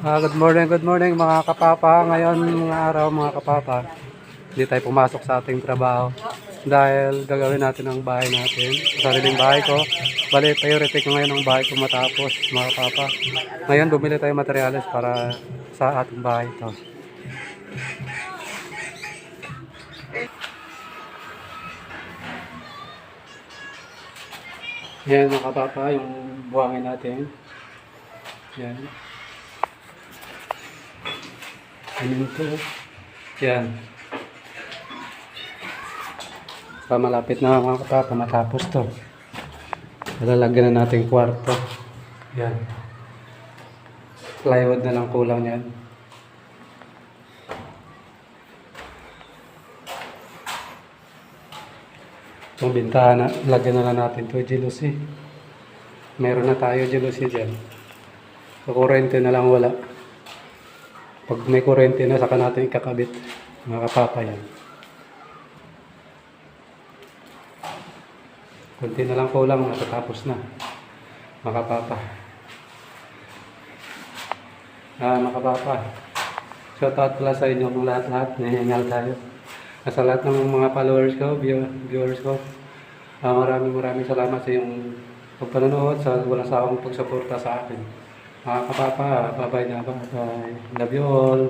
Good morning mga kapapa. Ngayon mga araw mga kapapa, hindi tayo pumasok sa ating trabaho dahil gagawin natin ang bahay natin. Sariling bahay ko. Bali, priority ko ngayon ang bahay ko matapos mga kapapa. Ngayon bumili tayo materyales para sa ating bahay ito. Yan mga kapapa, yung buhangin natin. Yan. Ano ito? Yan. Pa malapit na mga kapapa matapos to. Lalagyan na natin kwarto. Yan. Plywood na lang kulang yan. Itong bintana, lagyan na lang natin to jealousy. Meron na tayo jealousy dyan. Sa kurente na lang wala. Pag may kurente na, saka natin ikakabit. Mga kapapa yan. Kunti na lang kulang, matatapos na. Mga kapapa. Mga kapapa. Shoutout pala sa inyo kung lahat-lahat. Nahingal tayo. Sa lahat ng mga followers ko, viewers ko. Maraming salamat sa iyong pagpanonood, sa walang sawang pagsuporta sa akin. Mga kapapa, bye-bye na. Bye. Love you all.